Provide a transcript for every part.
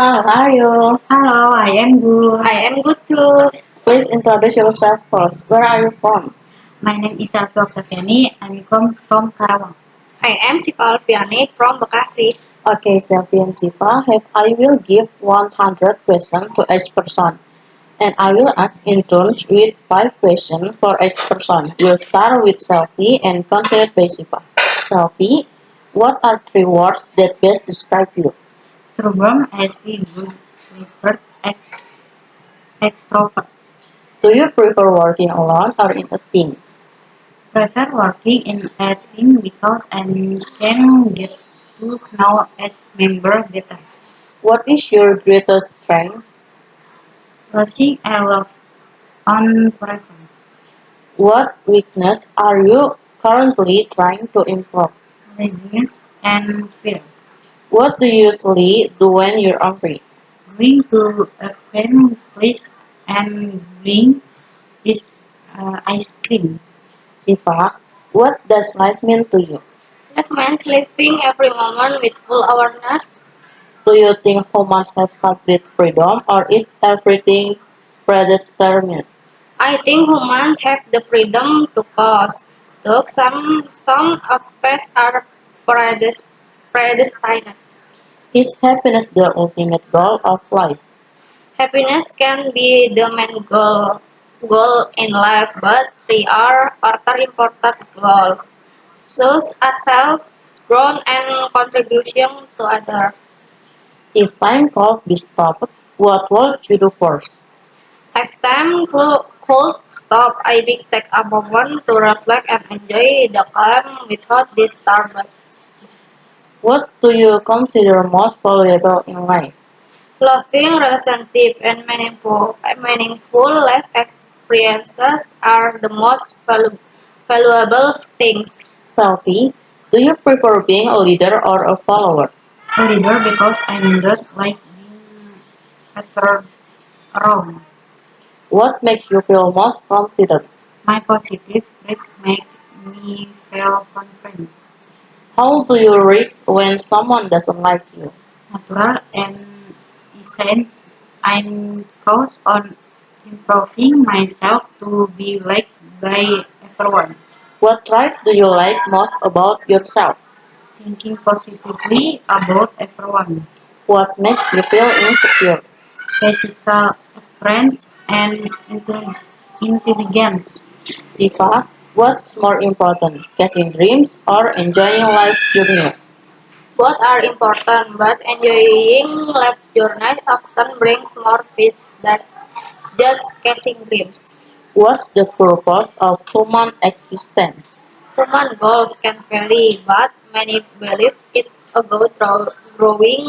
how are you? Hello, I am good. I am good too. Please introduce yourself first. Where are you from? My name is Selvi Octaviani. I come from Karawang. I am Sipa Alfiani from Bekasi. Okay, Selfie and Siva, I will give 100 questions to each person. And I will ask in turns with 5 questions for each person. We'll start with Selfie and continue by Siva. Selfie, what are 3 words that best describe you? Trubron as a good preferred extrovert. Do you prefer working alone or in a team? Prefer working in a team because I can get to know each member better. What is your greatest strength? Losing I love on forever. What weakness are you currently trying to improve? Laziness and fear. What do you usually do when you're angry? Going to a friend place and bring is ice cream. Siva, what does life mean to you? Life means living every moment with full awareness. Do you think humans have complete freedom or is everything predetermined? I think humans have the freedom to cause, though some aspects are predestined. Is happiness the ultimate goal of life? Happiness can be the main goal in life, but there are other important goals, such as self-growth and contribution to others. If time could be stopped, what would you do first? If time could stop, I will take a moment to reflect and enjoy the calm without disturbance. What do you consider most valuable in life? Loving relationship and meaningful life experiences are the most valuable things. Selfie, do you prefer being a leader or a follower? A leader because I don't like being better wrong. What makes you feel most confident? My positive traits make me feel confident, How do you react when someone doesn't like you? natural, and essence. I'm focused on improving myself to be liked by everyone. What trait do you like most about yourself? Thinking positively about everyone. What makes you feel insecure? Physical appearance and intelligence. Siva, what's more important, chasing dreams or enjoying life's journey? Both are important, but enjoying life journey often brings more peace than just chasing dreams. What's the purpose of human existence? Human goals can vary, but many believe it a go through growing,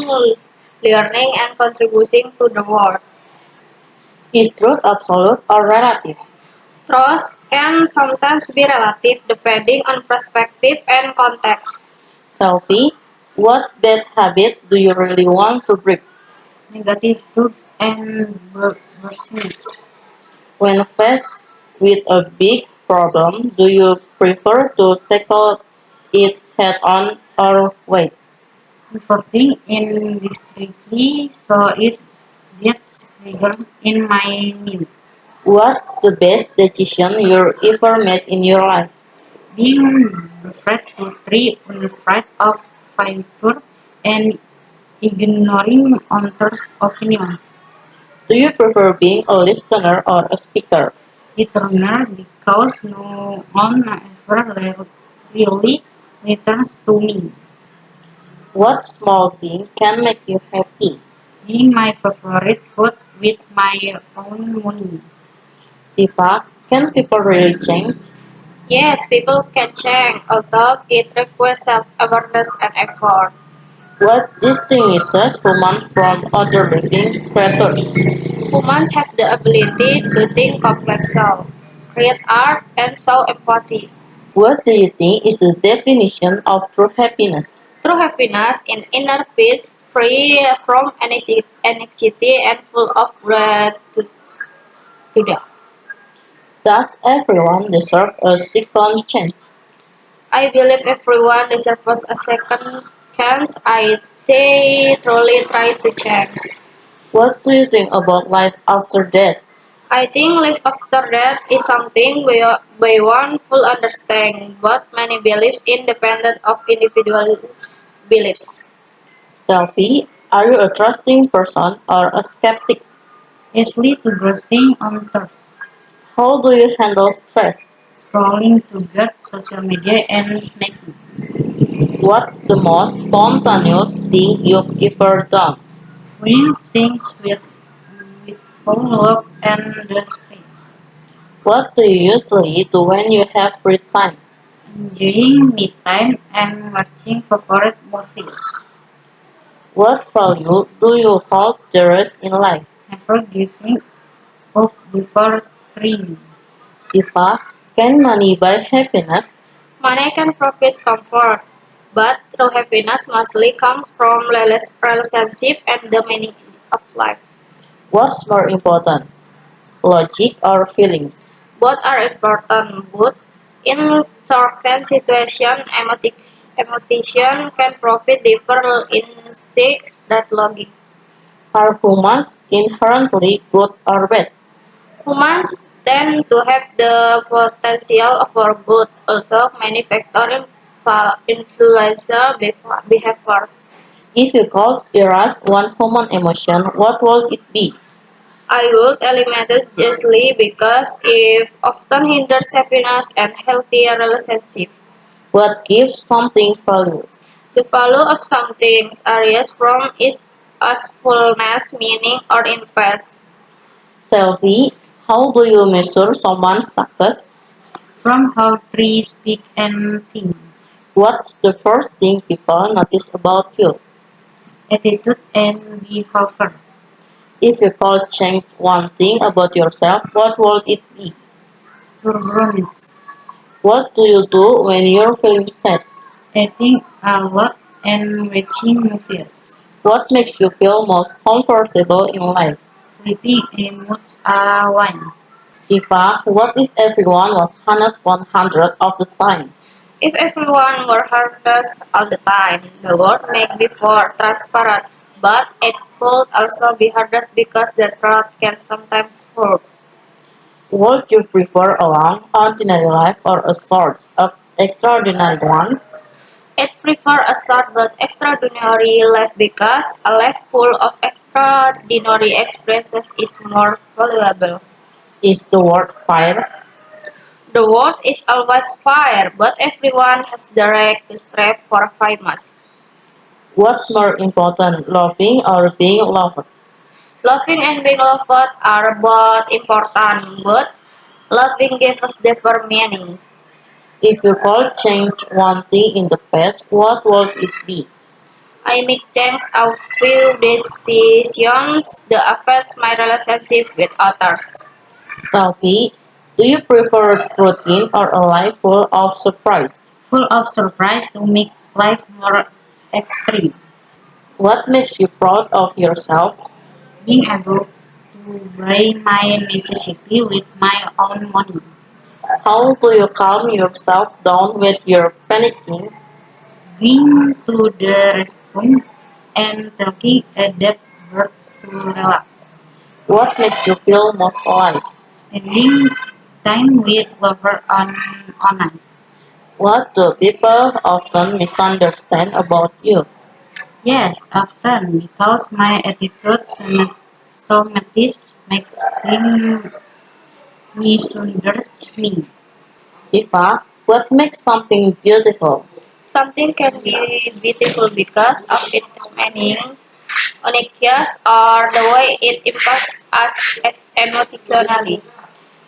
learning, and contributing to the world. Is truth absolute or relative? Trust can sometimes be relative depending on perspective and context. Selfie, what bad habit do you really want to break? Negative thoughts and business. When faced with a big problem, do you prefer to tackle it head on or wait? Comforting in districtly so it gets bigger in my mind. What's the best decision you ever made in your life? Being afraid to try unafraid of failure and ignoring others' opinions. Do you prefer being a listener or a speaker? Listener because no one ever really listens to me. What small thing can make you happy? Being my favorite food with my own money. Siva, can people really change? Yes, people can change, although it requires self-awareness and effort. What distinguishes humans from other living creatures? Humans have the ability to think complexly, create art, and show empathy. What do you think is the definition of true happiness? True happiness in inner peace, free from anxiety and full of gratitude. Does everyone deserve a second chance? I believe everyone deserves a second chance. I they truly try to change. What do you think about life after death? I think life after death is something we one full understand, but many beliefs independent of individual beliefs. Selfie, are you a trusting person or a skeptic? Easily to bursting on thirst, How do you handle stress? scrolling to get social media and snacking. What's the most spontaneous thing you've ever done? Doing things with full love and the space. What do you usually do when you have free time? Enjoying me time and watching favorite movies. What value do you hold dearest in life? Never giving up before trying. Siva, can money buy happiness? Money can provide comfort, but true happiness mostly comes from relationship and the meaning of life. What's more important, logic or feelings? Both are important, but in certain situations, emotion can profit differ in six that logic. Are humans inherently good or bad? Humans tend to have the potential for good, although many factors influence behavior. If you could erase one human emotion, what would it be? I would eliminate it justly because it often hinders happiness and healthier relationship. What gives something value? The value of something areas from is as fullness, meaning, or impact. Selfie, how do you measure someone's success? From how trees speak and think. What's the first thing people notice about you? Attitude and behavior. If you could change one thing about yourself, what would it be? Stubbornness. What do you do when you're feeling sad? Eating a lot and watching movies. What makes you feel most comfortable in life? Sleeping in much a wine. Siva, what if everyone was honest 100 of the time? If everyone were heartless all the time, the world may be more transparent, but it could also be hardest because the truth can sometimes hurt. Would you prefer a long, ordinary life or a short, extraordinary one? It prefer a short but extraordinary life because a life full of extraordinary experiences is more valuable. Is the word fire? The world is always fair, but everyone has the right to strive for famous. What's more important, loving or being loved? Loving and being loved are both important, but loving gives us deeper meaning. If you could change one thing in the past, what would it be? I make change a few decisions that affect my relationship with others. Selfie, do you prefer routine or a life full of surprise? Full of surprise to make life more extreme. What makes you proud of yourself? Being able to buy my necessity with my own money. How do you calm yourself down when you're panicking? Going to the restroom and taking a deep breath to relax. What makes you feel most alive? Spending time with lover on us. What do people often misunderstand about you? Yes, often because my attitude sometimes makes them misunderstand me. Siva, what makes something beautiful? Something can be beautiful because of its meaning, uniqueness, or the way it impacts us emotionally.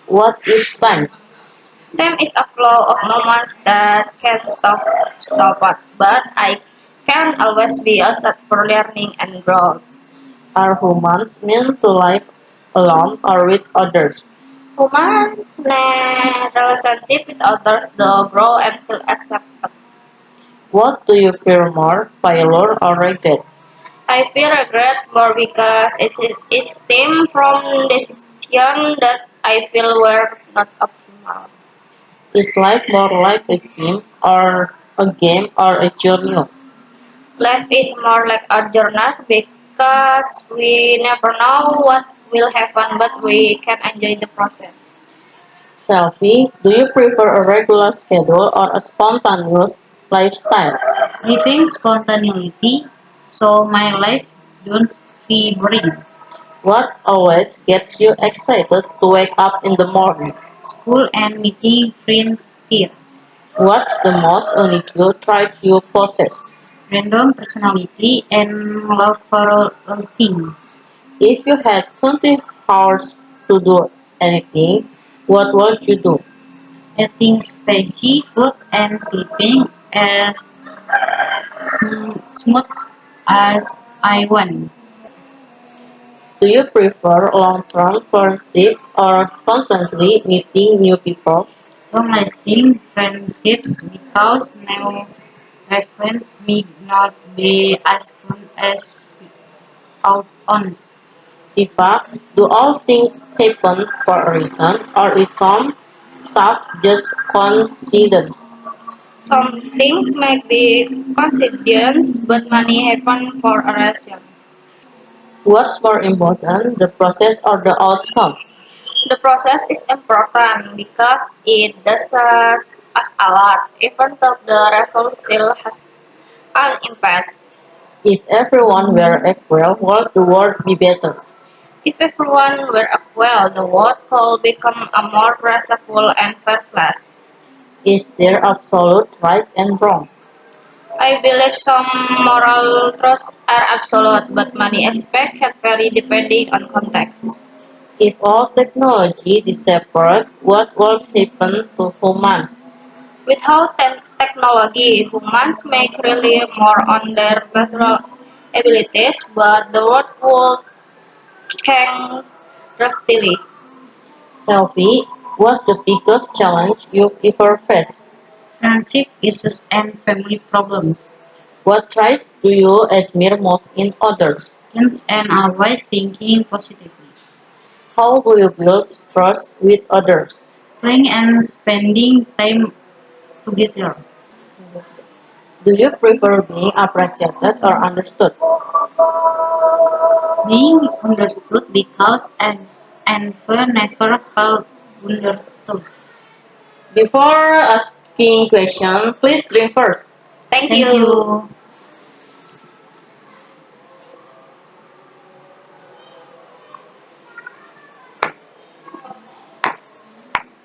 What is time? Time is a flow of moments that can stop us, but I can always be used for learning and growth. Are humans meant to live alone or with others? Humans need relationship with others to grow and feel accepted. What do you fear more, failure or regret? I feel regret more because it stems from decisions that I feel were not optimal. Is life more like a game or a journey? Life is more like a journey because we never know what will happen, but we can enjoy the process. Selfie, do you prefer a regular schedule or a spontaneous lifestyle? Living spontaneity so my life don't be boring. What always gets you excited to wake up in the morning? School and meeting friends still. What's the most unique trait you possess? Random personality and love for routine. If you had 20 hours to do anything, what would you do? Eating spicy food and sleeping as smooth as I want. Do you prefer long-term friendship or constantly meeting new people? Long-lasting friendships because new reference may not be as fun as out ons. Siva, do all things happen for a reason or is some stuff just coincidence? Some things might be coincidence, but many happen for a reason. What's more important, the process or the outcome? The process is important because it does us a lot, even though the result still has an impact. If everyone were equal, would the world be better? If everyone were equal, the world could become a more graceful and fair place. Is there absolute right and wrong? I believe some moral truths are absolute, but many aspects can vary depending on context. If all technology disappeared, what would happen to humans? Without technology, humans may rely more on their natural abilities, but the world would change drastically. Selfie, what's the biggest challenge you ever faced? Friendship issues and family problems. What trait do you admire most in others? Hence and always thinking positively. How do you build trust with others? Playing and spending time together. Do you prefer being appreciated or understood? Being understood because and never felt understood. Before asking question, please drink first. Thank Thank you. you.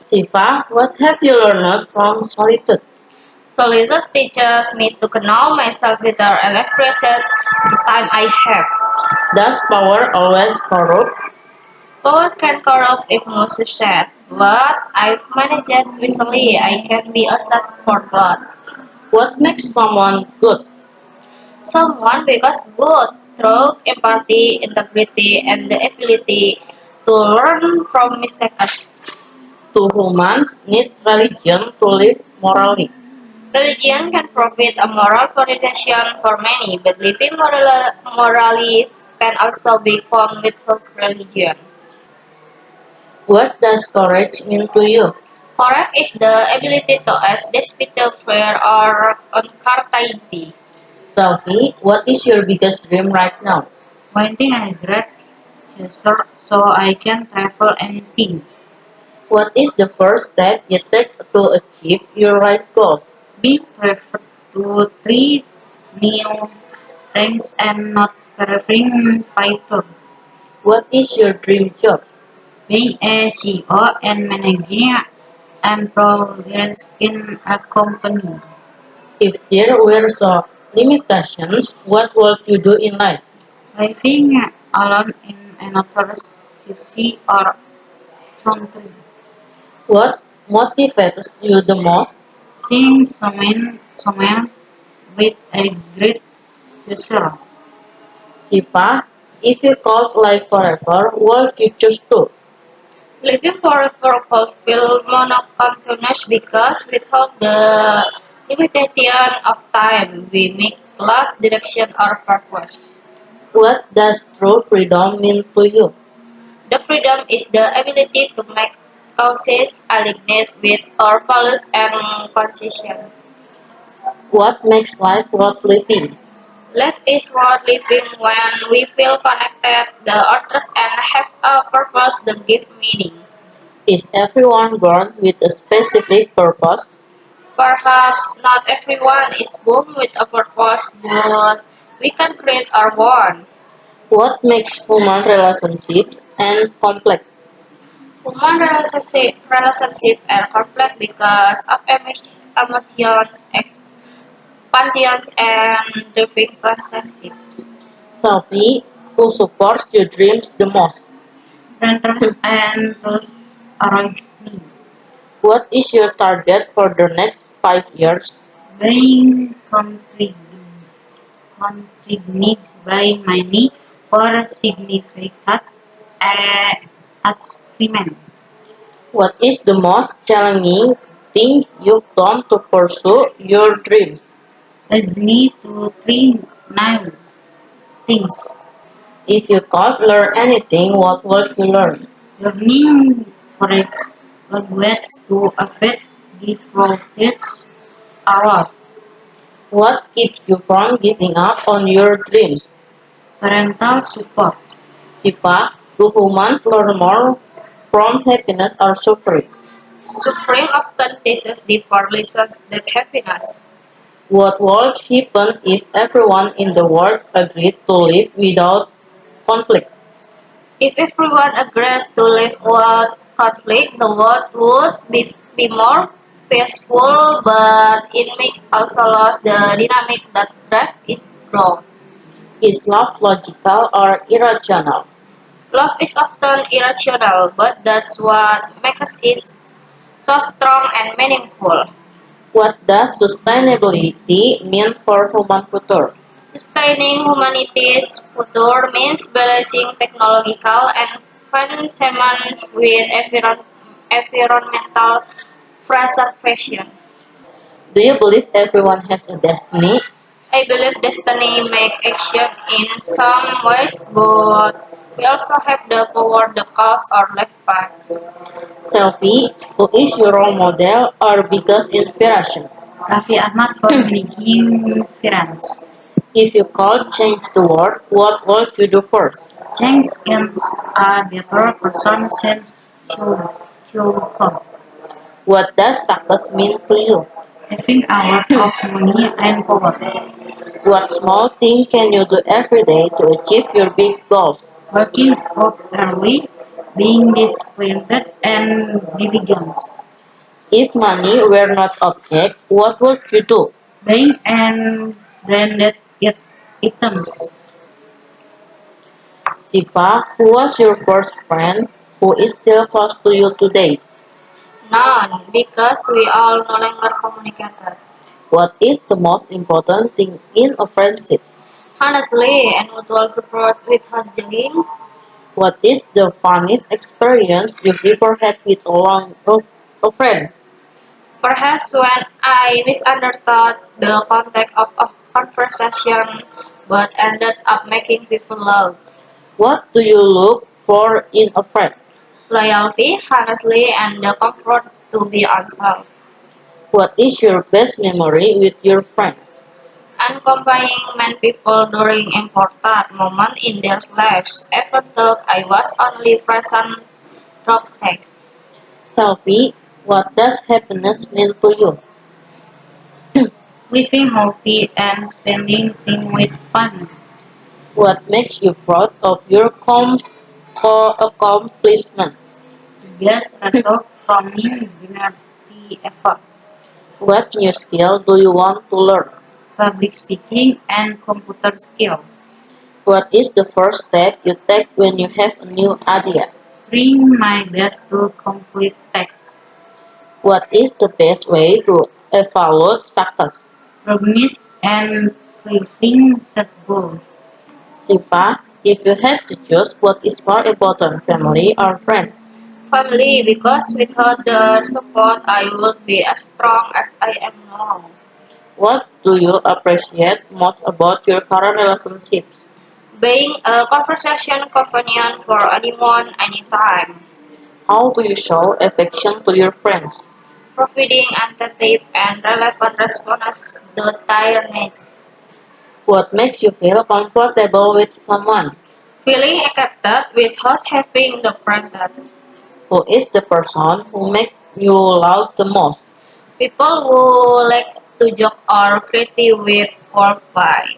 Siva, what have you learned from solitude? Solitude teaches me to know myself better and appreciate the time I have. Does power always corrupt? Power can corrupt if most said, but I've managed it recently. I can be a set for God. What makes someone good? Someone because good through empathy, integrity, and the ability to learn from mistakes. To humans need religion to live morally. Religion can provide a moral foundation for many, but living morally can also be found without religion. What does courage mean to you? Courage is the ability to act despite fear or uncertainty. Selfie, what is your biggest dream right now? Pointing a great gesture so I can travel anything. What is the first step you take to achieve your life goals? Be prepared to try new things and not craving fighter. What is your dream job? Being a CEO and managing employees in a company. If there were so limitations, what would you do in life? Living alone in another city or country. What motivates you the most? Seeing someone with a great gesture. Sipa, if you could live forever, would you choose to? Living forever could feel monotonous because without the limitation of time, we make lost direction or purpose. What does true freedom mean to you? The freedom is the ability to make choices aligned with our values and conscience. What makes life worth living? Life is worth living when we feel connected to others and have a purpose that gives meaning. Is everyone born with a specific purpose? Perhaps not everyone is born with a purpose, but we can create our own. What makes human relationships and complex? Human relationship are complex because of emotions, expansions, and living perspectives. Sophie, who supports your dreams the most? Renters and those around me. What is your target for the next 5 years? Being contributed by many for significant uh, achievement. What is the most challenging thing you've done to pursue your dreams? Let's need to try new things. If you can't learn anything, what would you learn? Learning forex language to affect different areas. What keeps you from giving up on your dreams? Parental support. Sipa, do humans learn more from happiness or suffering? Suffering often teaches deeper lessons than happiness. What would happen if everyone in the world agreed to live without conflict? If everyone agreed to live without conflict, the world would be more peaceful, but it may also lose the dynamic that drives its growth. Is love logical or irrational? Love is often irrational, but that's what makes it so strong and meaningful. What does sustainability mean for human future? Sustaining humanity's future means balancing technological and advancements with environmental preservation. Do you believe everyone has a destiny? I believe destiny makes action in some ways, but we also have the power to cause our life paths. Selfie, who is your role model or biggest inspiration? Raffi Ahmad for managing finance. If you could change the world, what would you do first? Change is a better person since you come. What does success mean to you? Having a lot of money and power. What small thing can you do every day to achieve your big goals? Working out early, being disciplined and diligent. If money were not object, what would you do? Buying and branded items. Siva, who was your first friend who is still close to you today? None, because we all no longer communicated. What is the most important thing in a friendship? Honestly, and mutual support without judging. What is the funniest experience you've ever had with a friend? Perhaps when I misunderstood the context of a conversation but ended up making people laugh. What do you look for in a friend? Loyalty, honestly, and the comfort to be ourselves. What is your best memory with your friend? Accompanying many people during important moments in their lives, even though I was only present through text. Selfie, what does happiness mean to you? Living healthy and spending time with fun. What makes you proud of your accomplishment? The best result from me dinner the effort. What new skill do you want to learn? Public speaking and computer skills. What is the first step you take when you have a new idea? Trying my best to complete text. What is the best way to evaluate success? Progress and fulfilling set goals. Siva, if you had to choose, what is more important, family or friends? Family, because without their support, I would be as strong as I am now. What do you appreciate most about your current relationships? Being a conversation companion for anyone, anytime. How do you show affection to your friends? Providing attentive and relevant responses to their needs. What makes you feel comfortable with someone? Feeling accepted without having the pressure. Who is the person who makes you laugh the most? People who like to joke or creative with wordplay.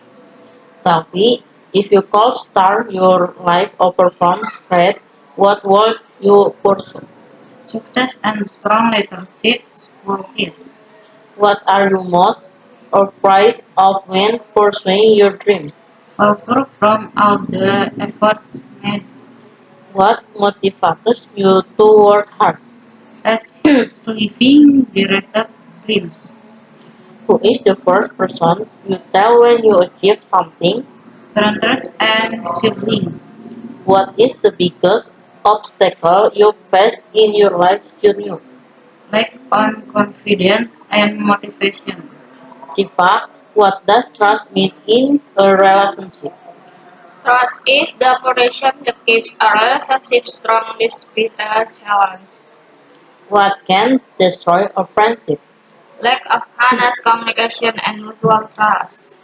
Selfie, if you could start your life over from scratch, what would you pursue? Success and strong leadership qualities. What are you most afraid of when pursuing your dreams? Failure from all the efforts made. What motivates you to work hard? Living the reserved dreams. Who is the first person you tell when you achieve something? Parents and siblings. What is the biggest obstacle you face in your life journey? Lack on confidence and motivation. Siva, what does trust mean in a relationship? Trust is the foundation that keeps a relationship strong despite a challenge. What can destroy a friendship? Lack of honest communication and mutual trust.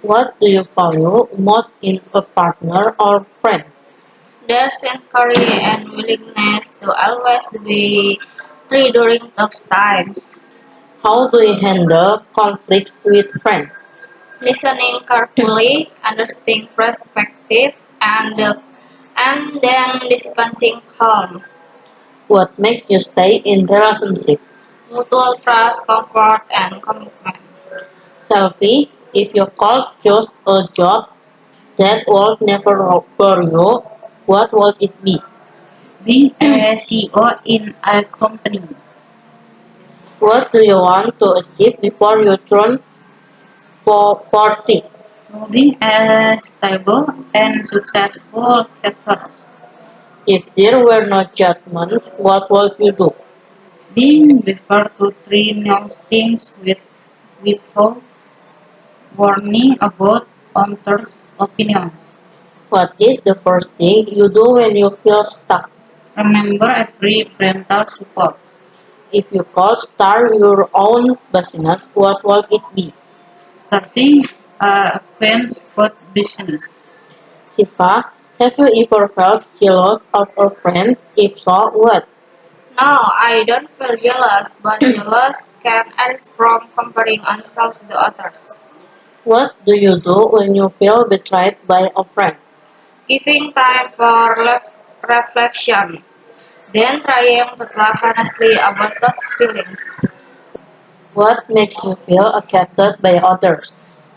What do you value most in a partner or friend? Their sincerity and willingness to always be true during tough times. How do you handle conflicts with friends? Listening carefully, understanding perspective, and then discussing calm. What makes you stay in relationship? Mutual trust, comfort, and commitment. Selfie, if you could choose a job that would never work for you, what would it be? Being a CEO in a company. What do you want to achieve before you turn 40? Building a stable and successful career. If there were no judgment, what would you do? Being prepared to try new things without worrying about others' opinions. What is the first thing you do when you feel stuck? Remember every parental support. If you could start your own business, what would it be? Starting a fence fruit business. Siva, have you ever felt jealous of a friend? If so, what? No, I don't feel jealous, but jealous can arise from comparing oneself to others. What do you do when you feel betrayed by a friend? Giving time for reflection, then trying to talk honestly about those feelings. What makes you feel accepted by others?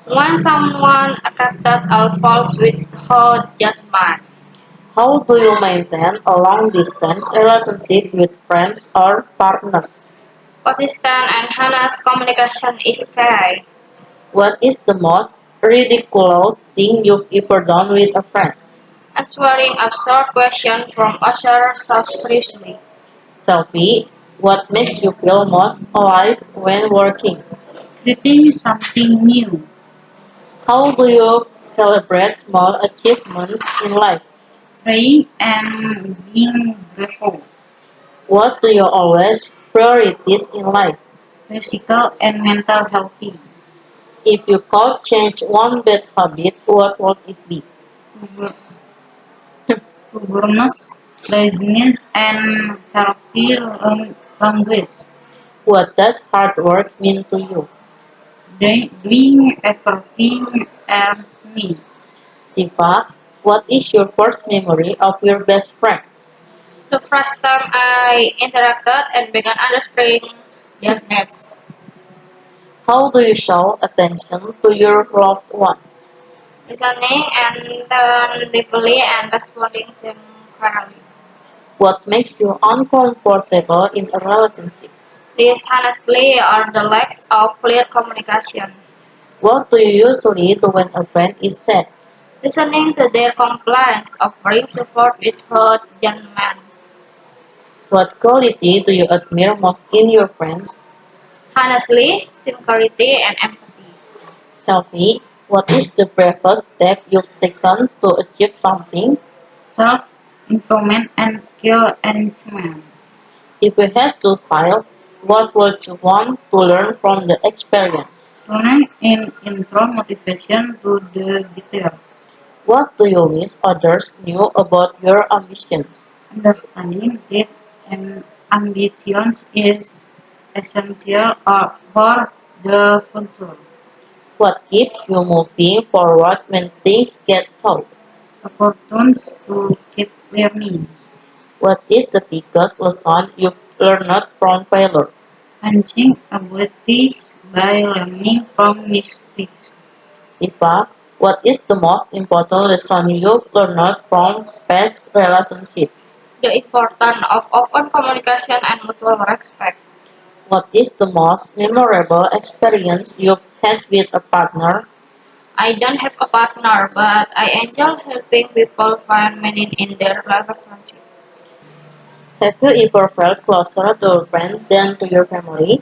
When someone accepted our faults without judgment, How do you maintain a long distance relationship with friends or partners? consistent and honest communication is key. What is the most ridiculous thing you've ever done with a friend? Answering absurd questions from others so seriously. Selfie, what makes you feel most alive when working? Creating something new. How do you celebrate small achievements in life? Praying and being grateful. What do you always prioritize in life? Physical and mental healthy. If you could change one bad habit, what would it be? Stubborn- Stubbornness, laziness, and healthy language. What does hard work mean to you? Doing everything else me. Siva, what is your first memory of your best friend? The first time I interacted and began understanding their needs, How do you show attention to your loved one? listening and deeply and responding sincerely. What makes you uncomfortable in a relationship? This honestly are the lacks of clear communication. What do you usually do when a friend is sad? Listening to their complaints, offering support without judgment. What quality do you admire most in your friends? Honestly, sincerity and empathy. Selfie, what is the bravest step you've taken to achieve something? Self-improvement and skill enhancement. If you had to fail, what would you want to learn from the experience? Tune in intro motivation to the detail. What do you wish others knew about your ambitions? Understanding that ambitions is essential for the future. What keeps you moving forward when things get tough? Opportunities to keep learning. What is the biggest lesson you've learned from failure? Enhancing abilities by learning from mistakes. Siva, what is the most important lesson you've learned from past relationships? The importance of open communication and mutual respect. What is the most memorable experience you've had with a partner? I don't have a partner, but I enjoy helping people find meaning in their relationship. Have you ever felt closer to a friend than to your family?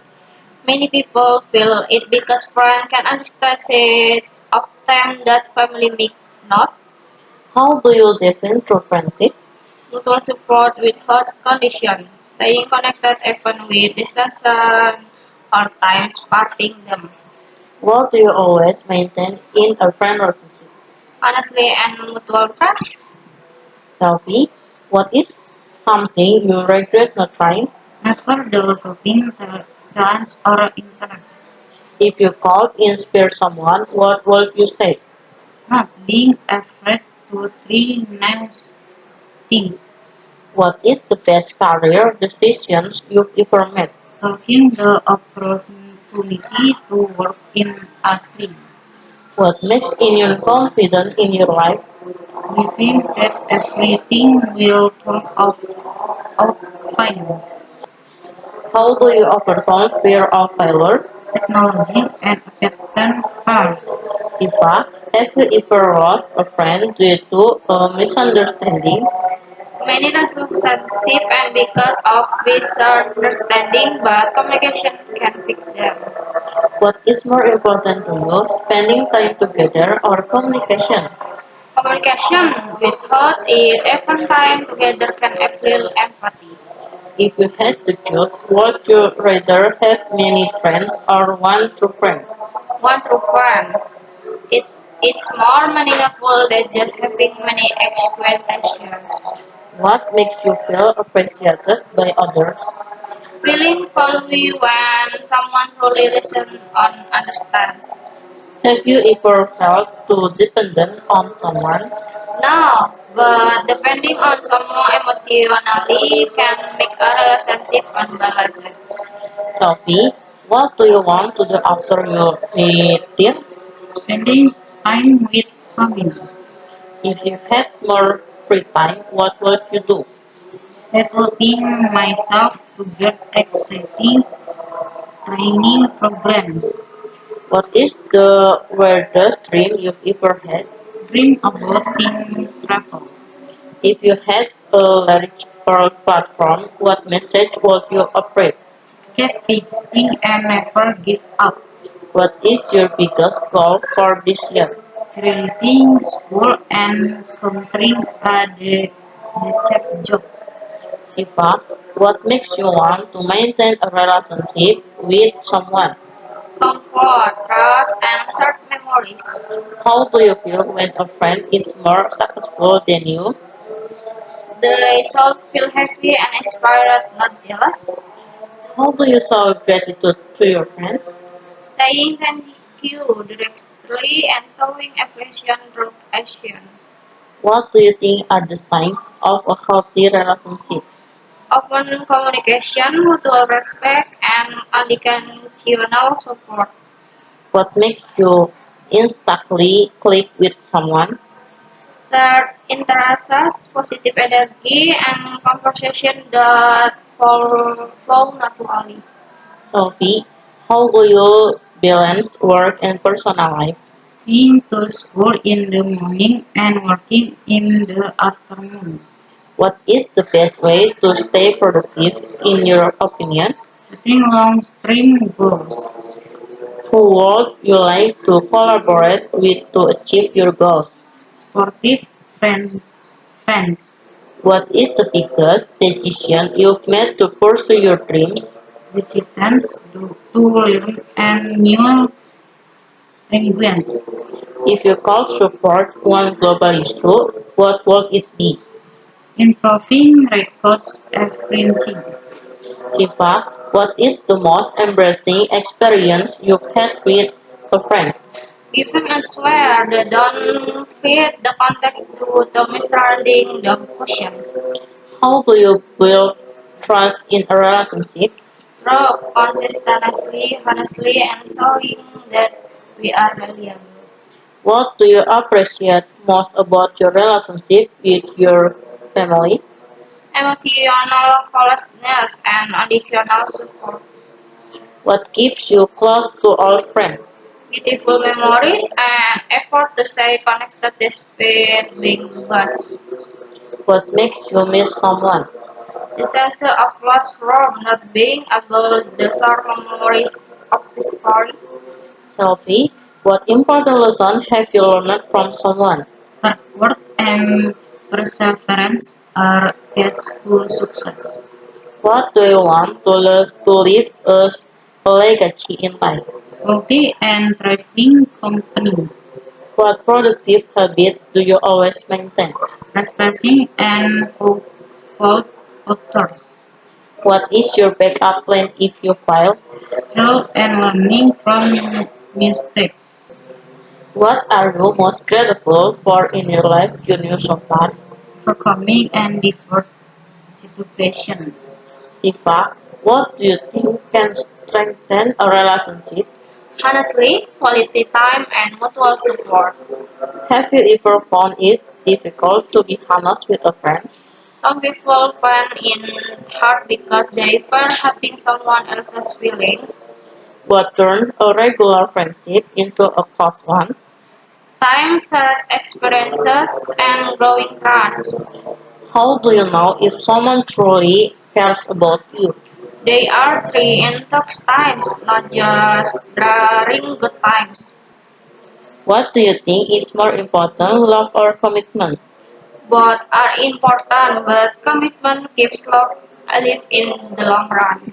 Many people feel it because friends can understand sides of them that family may not. How do you define true friendship? Mutual support without condition. Staying connected even with distance or times parting them. What do you always maintain in a friend relationship? Honestly and mutual trust. Selfie, what is something you regret not trying? Never developing talents or interests. If you could inspire someone, what would you say? Not being afraid to try new things. What is the best career decisions you've ever made? Taking the opportunity to work in a team. What makes you confident in your life? Believing that everything will out fine. How do you overcome fear of failure? Technology and acceptance first. Siva, have you ever lost a friend due to a misunderstanding? Many relationships and because of misunderstanding, but communication can fix them. What is more important to you, spending time together or communication? Communication without it, even time together can feel empathy. If you had to choose, would you rather have many friends or one true friend? One true friend. It, it's more meaningful than just having many acquaintances. What makes you feel appreciated by others? Feeling fully when someone truly listens and understands. Have you ever felt too dependent on someone? No, but depending on someone emotionally can make a relationship unbalanced. Sophie, what do you want to do after you meet him? Spending time with family. If you had more free time, what would you do? Developing myself to get exciting training programs. What is the weirdest dream you've ever had? Dream about in travel. If you had a large or platform, what message would you operate? Get thinking and never give up. What is your biggest goal for this year? Creating school and countering the check job. Siva, what makes you want to maintain a relationship with someone? Comfort, trust, and shared memories. How do you feel when a friend is more successful than you? The should feel happy and inspired, not jealous. How do you show gratitude to your friends? Saying thank you directly and showing affection through action. What do you think are the signs of a healthy relationship? Open communication, mutual respect, and unconditional support. What makes you instantly click with someone? Shared interests, positive energy, and conversation that flow naturally. Sophie, how do you balance work and personal life? Being to school in the morning and working in the afternoon. What is the best way to stay productive in your opinion? Setting long-term goals. Who would you like to collaborate with to achieve your goals? Sportive friends. What is the biggest decision you've made to pursue your dreams? The chance to learn and new language. If you could support one global issue, what would it be? Improving records efficiency. Siva, what is the most embarrassing experience you've had with a friend? Given answer that don't fit the context due to misunderstanding the question. How do you build trust in a relationship? Through consistency, honestly, and showing that we are reliable. What do you appreciate most about your relationship with your family? Emotional closeness and additional support. What keeps you close to old friends? Beautiful memories and effort to stay connected despite being busy. What makes you miss someone? The sense of loss from not being able to share memories of the story. Selfie, what important lesson have you learned from someone? Hard work and perseverance are keys to success. What do you want to leave as a legacy in life? Quality and thriving company. What productive habit do you always maintain? Respecting and fault authors. What is your backup plan if you fail? Skill and learning from mistakes. What are you most grateful for in your life journey so far? Overcoming and different situation. Siva, what do you think can strengthen a relationship? Honestly, quality time and mutual support. Have you ever found it difficult to be honest with a friend? Some people find it hard because they fear hurting someone else's feelings. What turned a regular friendship into a close one? Time, shared experiences, and growing trust. How do you know if someone truly cares about you? They are three in tough times, not just during good times. What do you think is more important, love or commitment? Both are important, but commitment keeps love alive in the long run.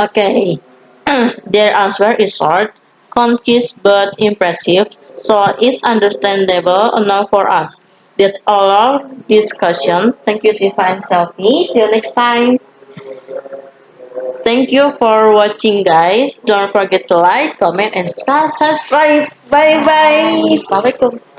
Okay, their answer is short, concise but impressive, so it's understandable enough for us. That's all our discussion. Thank you, Siva and Selfie. See you next time. Thank you for watching, guys. Don't forget to like, comment, and subscribe. Bye bye. Assalamualaikum.